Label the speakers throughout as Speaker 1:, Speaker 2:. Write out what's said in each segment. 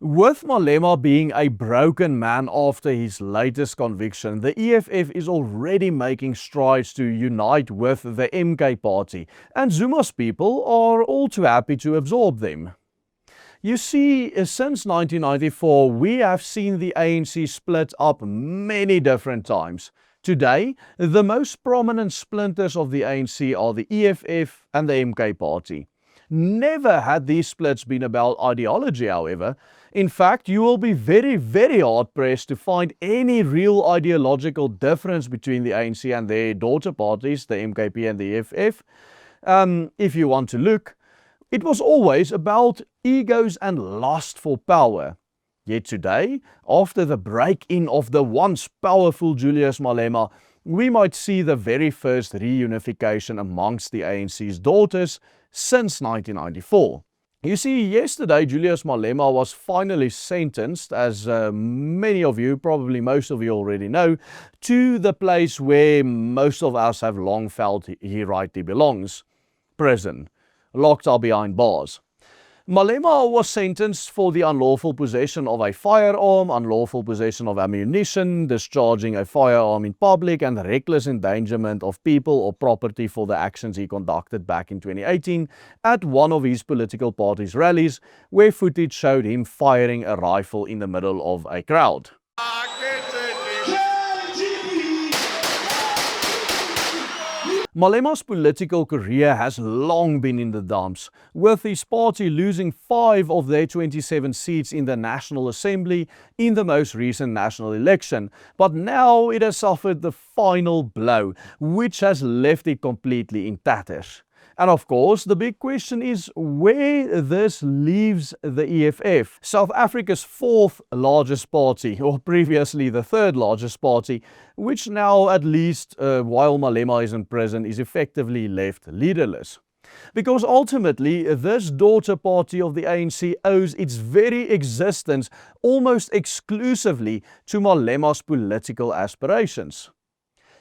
Speaker 1: With Malema being a broken man after his latest conviction, the EFF is already making strides to unite with the MK party, and Zuma's people are all too happy to absorb them. You see, since 1994, we have seen the ANC split up many different times. Today, the most prominent splinters of the ANC are the EFF and the MK party. Never had these splits been about ideology, however. In fact, you will be very hard-pressed to find any real ideological difference between the ANC and their daughter parties, the MKP and the EFF. If you want to look, it was always about egos and lust for power. Yet today, after the break-in of the once powerful Julius Malema, we might see the very first reunification amongst the ANC's daughters since 1994. You see, yesterday Julius Malema was finally sentenced, as many of you, probably most of you already know, to the place where most of us have long felt he rightly belongs: prison, locked up behind bars. Malema was sentenced for the unlawful possession of a firearm, unlawful possession of ammunition, discharging a firearm in public, and reckless endangerment of people or property for the actions he conducted back in 2018 at one of his political party's rallies, where footage showed him firing a rifle in the middle of a crowd. Malema's political career has long been in the dumps, with his party losing 5 of their 27 seats in the National Assembly in the most recent national election. But now it has suffered the final blow, which has left it completely in tatters. And of course, the big question is where this leaves the EFF, South Africa's 4th largest party, or previously the 3rd largest party, which now, at least while Malema is in prison, is effectively left leaderless. Because ultimately, this daughter party of the ANC owes its very existence almost exclusively to Malema's political aspirations.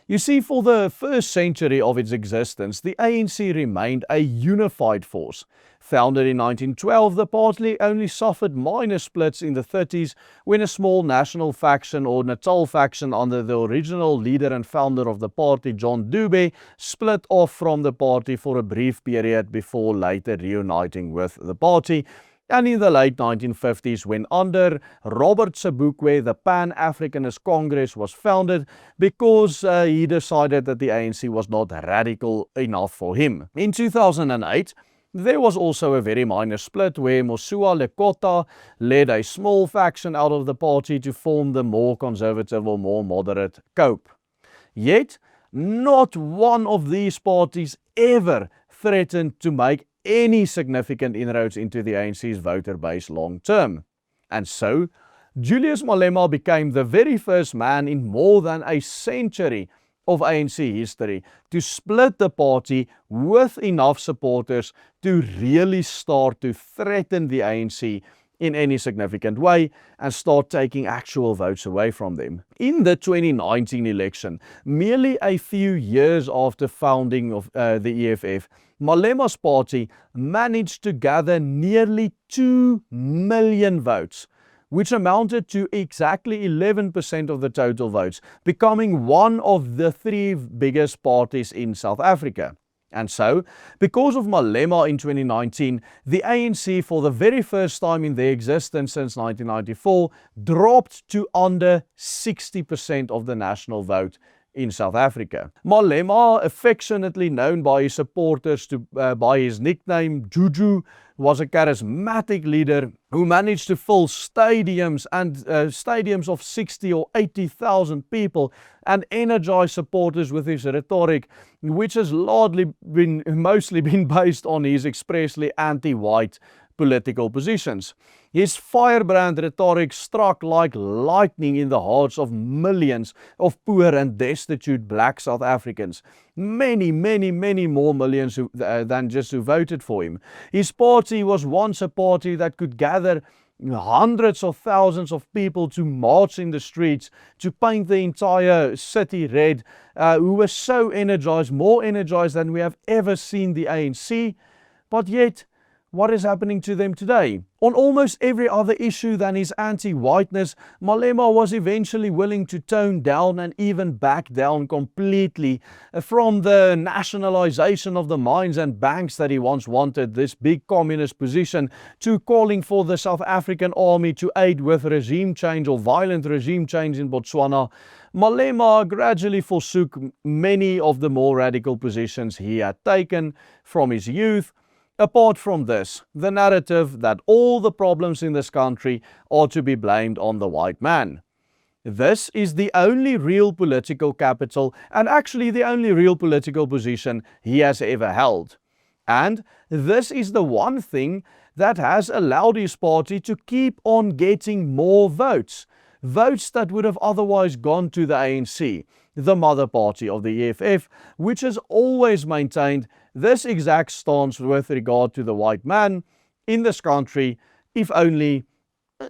Speaker 1: You see, for the first century of its existence, the ANC remained a unified force. Founded in 1912, the party only suffered minor splits in the 30s when a small national faction or Natal faction under the original leader and founder of the party, John Dube, split off from the party for a brief period before later reuniting with the party. And in the late 1950s, when under Robert Sobukwe, the Pan-Africanist Congress was founded because he decided that the ANC was not radical enough for him. In 2008, there was also a very minor split where Mosua Lekota led a small faction out of the party to form the more conservative or more moderate COPE. Yet, not one of these parties ever threatened to make any significant inroads into the ANC's voter base long term. And so, Julius Malema became the very first man in more than a century of ANC history to split the party with enough supporters to really start to threaten the ANC in any significant way and start taking actual votes away from them. In the 2019 election, merely a few years after founding of the EFF, Malema's party managed to gather nearly 2 million votes, which amounted to exactly 11% of the total votes, becoming one of the 3 biggest parties in South Africa. And so, because of Malema in 2019, the ANC, for the very first time in their existence since 1994, dropped to under 60% of the national vote in South Africa. Malema, affectionately known by his supporters by his nickname Juju, was a charismatic leader who managed to fill stadiums and stadiums of 60 or 80,000 people and energize supporters with his rhetoric, which has mostly been based on his expressly anti-white political positions. His firebrand rhetoric struck like lightning in the hearts of millions of poor and destitute black South Africans. Many more millions than just who voted for him. His party was once a party that could gather hundreds of thousands of people to march in the streets, to paint the entire city red, who were so energized, more energized than we have ever seen the ANC. But yet, what is happening to them today? On almost every other issue than his anti-whiteness, Malema was eventually willing to tone down and even back down completely from the nationalization of the mines and banks that he once wanted, this big communist position, to calling for the South African army to aid with regime change or violent regime change in Botswana. Malema gradually forsook many of the more radical positions he had taken from his youth. Apart from this, the narrative that all the problems in this country are to be blamed on the white man. This is the only real political capital and actually the only real political position he has ever held. And this is the one thing that has allowed his party to keep on getting more votes. Votes that would have otherwise gone to the ANC, the mother party of the EFF, which has always maintained this exact stance with regard to the white man in this country, if only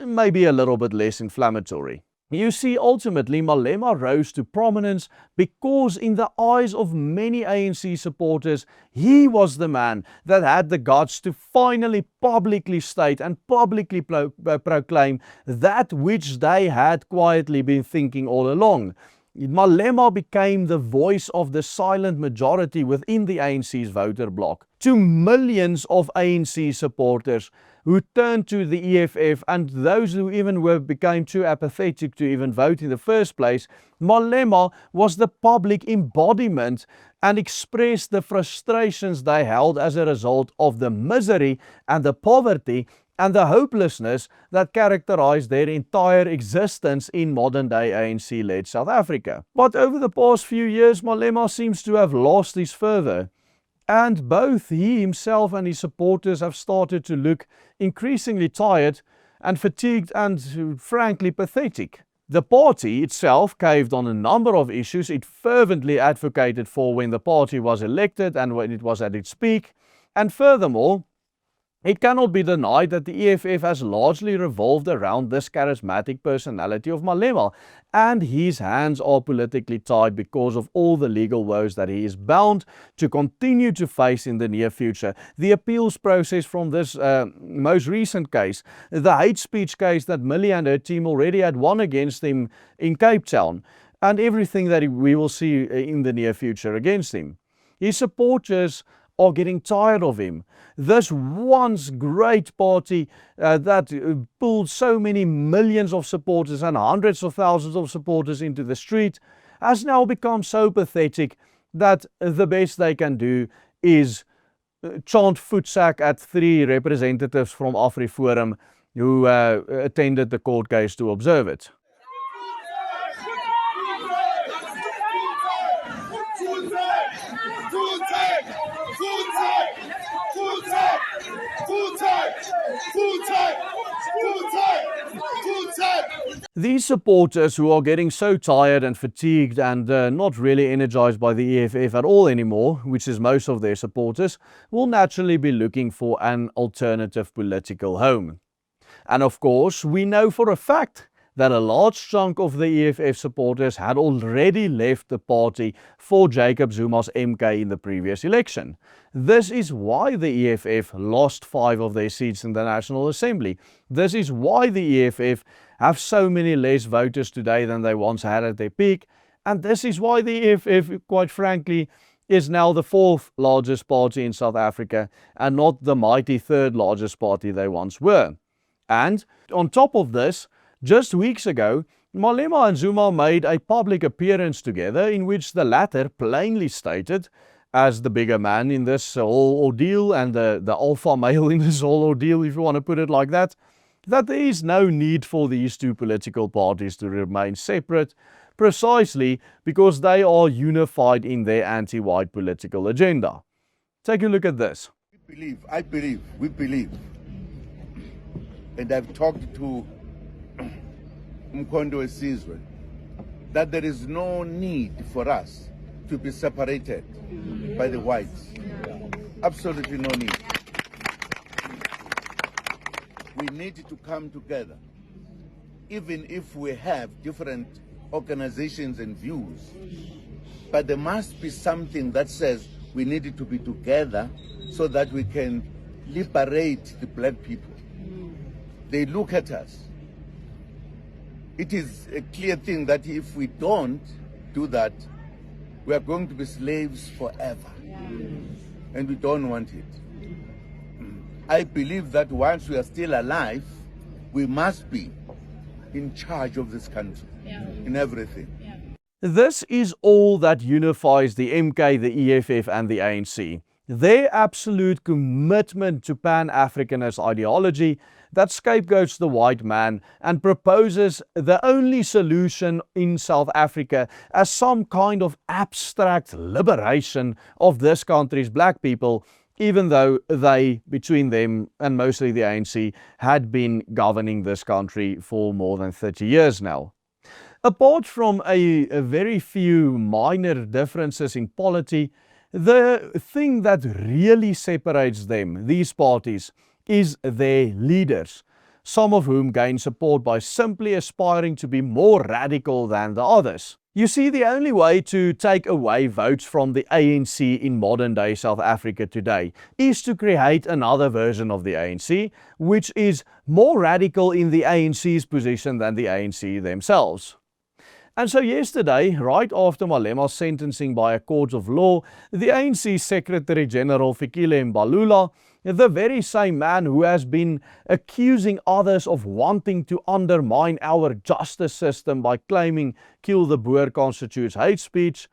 Speaker 1: maybe a little bit less inflammatory. You see, ultimately, Malema rose to prominence because in the eyes of many ANC supporters, he was the man that had the guts to finally publicly state and publicly proclaim that which they had quietly been thinking all along. Malema became the voice of the silent majority within the ANC's voter bloc. To millions of ANC supporters who turned to the EFF and those who even became too apathetic to even vote in the first place, Malema was the public embodiment and expressed the frustrations they held as a result of the misery and the poverty and the hopelessness that characterized their entire existence in modern-day ANC-led South Africa. But over the past few years, Malema seems to have lost his fervor, and both he himself and his supporters have started to look increasingly tired and fatigued and, frankly, pathetic. The party itself caved on a number of issues it fervently advocated for when the party was elected and when it was at its peak, and furthermore, it cannot be denied that the EFF has largely revolved around this charismatic personality of Malema, and his hands are politically tied because of all the legal woes that he is bound to continue to face in the near future. The appeals process from this most recent case, the hate speech case that Millie and her team already had won against him in Cape Town, and everything that we will see in the near future against him. His supporters are getting tired of him. This once great party that pulled so many millions of supporters and hundreds of thousands of supporters into the street has now become so pathetic that the best they can do is chant Voetsak at 3 representatives from AfriForum who attended the court case to observe it. These supporters who are getting so tired and fatigued and not really energized by the EFF at all anymore, which is most of their supporters, will naturally be looking for an alternative political home. And of course, we know for a fact that a large chunk of the EFF supporters had already left the party for Jacob Zuma's MK in the previous election. This is why the EFF lost 5 of their seats in the National Assembly. This is why the EFF have so many less voters today than they once had at their peak. And this is why the EFF, quite frankly, is now the 4th largest party in South Africa and not the mighty 3rd largest party they once were. And on top of this, just weeks ago, Malema and Zuma made a public appearance together in which the latter plainly stated, as the bigger man in this whole ordeal and the alpha male in this whole ordeal, if you want to put it like that there is no need for these two political parties to remain separate, precisely because they are unified in their anti-white political agenda. Take a look at this.
Speaker 2: We believe, and I've talked to Mkondo Esizwe, that there is no need for us to be separated by the whites. Absolutely no need. We need to come together, even if we have different organizations and views. But there must be something that says we need to be together so that we can liberate the black people. They look at us. It is a clear thing that if we don't do that, we are going to be slaves forever. And we don't want it. I believe that once we are still alive, we must be in charge of this country, in everything.
Speaker 1: This is all that unifies the MK, the EFF and the ANC. Their absolute commitment to Pan-Africanist ideology that scapegoats the white man and proposes the only solution in South Africa as some kind of abstract liberation of this country's black people, even though they, between them and mostly the ANC, had been governing this country for more than 30 years now. Apart from a very few minor differences in polity, the thing that really separates them, these parties, is their leaders, some of whom gain support by simply aspiring to be more radical than the others. You see, the only way to take away votes from the ANC in modern-day South Africa today is to create another version of the ANC, which is more radical in the ANC's position than the ANC themselves. And so yesterday, right after Malema's sentencing by a court of law, the ANC Secretary General Fikile Mbalula, the very same man who has been accusing others of wanting to undermine our justice system by claiming "kill the Boer" constitutes hate speech,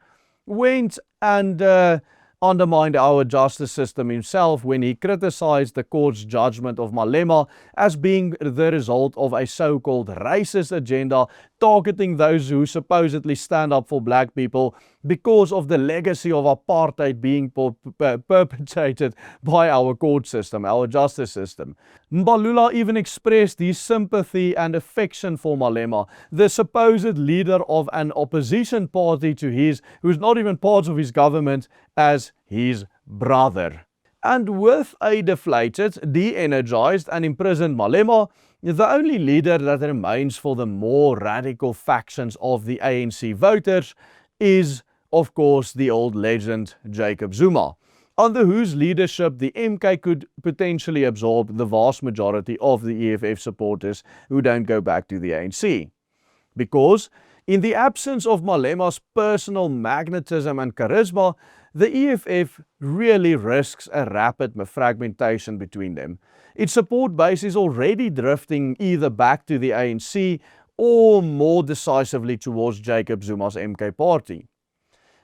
Speaker 1: went and undermined our justice system himself when he criticized the court's judgment of Malema as being the result of a so-called racist agenda targeting those who supposedly stand up for black people because of the legacy of apartheid being perpetrated by our court system, our justice system. Mbalula even expressed his sympathy and affection for Malema, the supposed leader of an opposition party to his, who's not even part of his government, as his brother. And with a deflated, de-energized and imprisoned Malema, the only leader that remains for the more radical factions of the ANC voters is, of course, the old legend Jacob Zuma, under whose leadership the MK could potentially absorb the vast majority of the EFF supporters who don't go back to the ANC. Because, in the absence of Malema's personal magnetism and charisma, the EFF really risks a rapid fragmentation between them. Its support base is already drifting either back to the ANC or more decisively towards Jacob Zuma's MK party.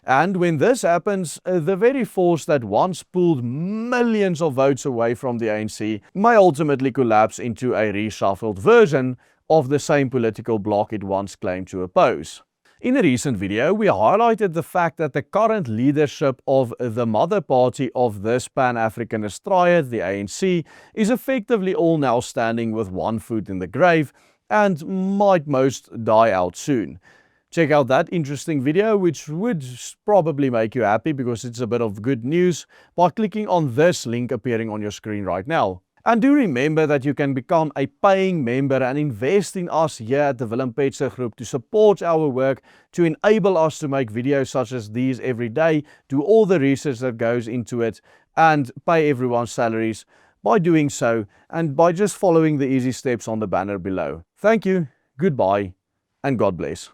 Speaker 1: And when this happens, the very force that once pulled millions of votes away from the ANC may ultimately collapse into a reshuffled version of the same political bloc it once claimed to oppose. In a recent video, we highlighted the fact that the current leadership of the mother party of this Pan-Africanist triad, the ANC, is effectively all now standing with one foot in the grave and might most die out soon. Check out that interesting video, which would probably make you happy because it's a bit of good news, by clicking on this link appearing on your screen right now. And do remember that you can become a paying member and invest in us here at the Willem Petzer Group to support our work, to enable us to make videos such as these every day, do all the research that goes into it, and pay everyone's salaries by doing so and by just following the easy steps on the banner below. Thank you, goodbye, and God bless.